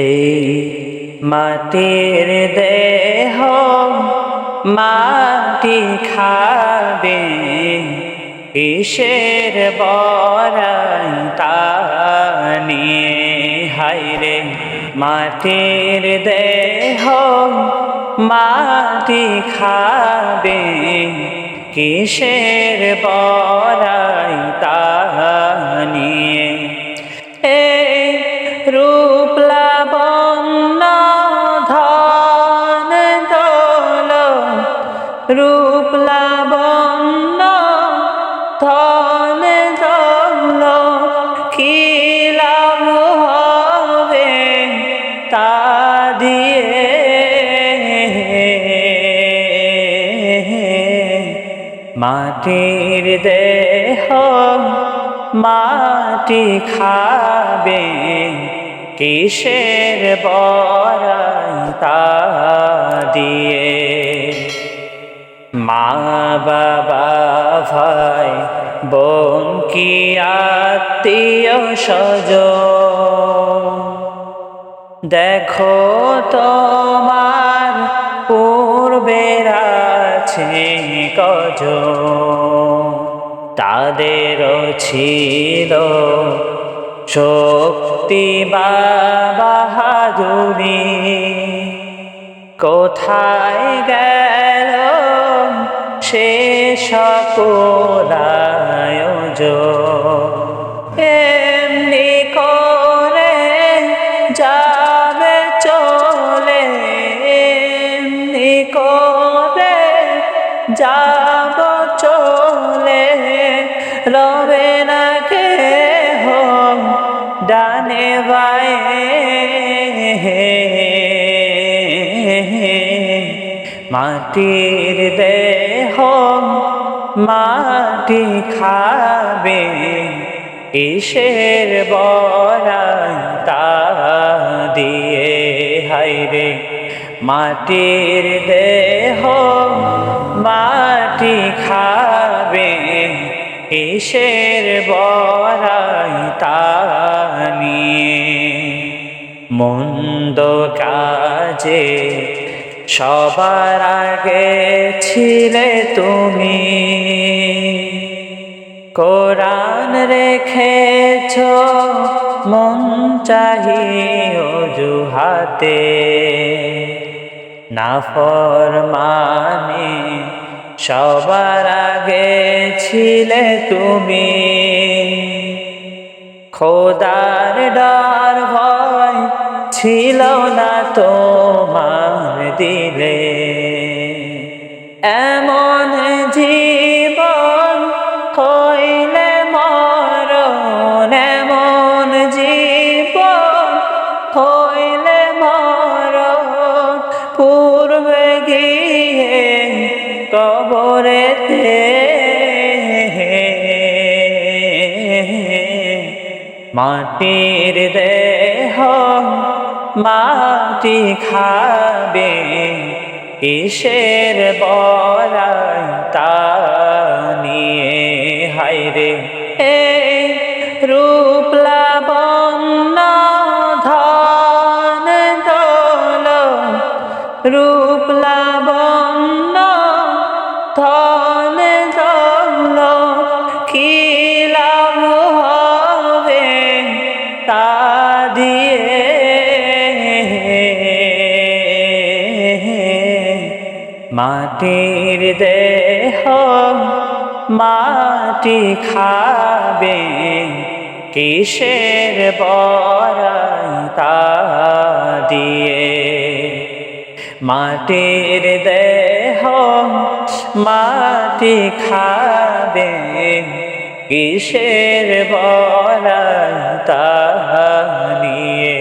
এই মাটির দেহ মাটি খাবে, কিসের বড়াই তা নিয়ে। হায়রে মাটির দেহ মাটি খাবে, কিসের বড়াই তা নিয়ে। এই রূপ লাবণ্য ধন দৌলত, রূপ লাবণ্য ধন দৌলত, কি লাভ হবে তা দিয়ে। মাটির দেহ মাটি খাবে, কিসের বড়াই তা দিয়ে। মা বাবা ভাই বোন কি আত্মীয় স্বজন, দেখো তোমার পূর্বের আছে কজন। তাদেরও ছিল শক্তি বা বাহাদুরি, কোথায় গেল সে সকল আয়োজন। এমনি করে যাবে চলে, এমনি করে যাব চলে, রবে না কেহ ডানে বায়ে। মাটির দেহ মাটি খাবে, কিসের বড়াই তা দিয়ে। হায়রে মাটির দেহ মাটি খাবে, কিসের বড়াই তা নিয়ে। মন্দ কাজে সবার আগে ছিলে তুমি, কোরআন রেখেছ মন চাহি অজুহাতে। নাফরমানে সবার আগে ছিলে তুমি, খোদার ডর ভয় ছিল না তোমার দিলে। এমন জীবন হইলে মরণ, এমন জীবন হইলে মরণ, পূর্বে গিয়ে কবরেতে। মাটির দেহ মাটি খাবে, কিসের বড়াই তা নিয়ে। হায়রে এই রূপ লাবণ্য ধন দৌলত, রূপ লাবণ্য ধন দৌলত, কি লাভ হবে তা দিয়ে। মাটির দেহ মাটি খাবে, কিসের বড়াই তা দিয়ে। মাটির দেহ মাটি খাবে, কিসের বড়াই তা নিয়ে।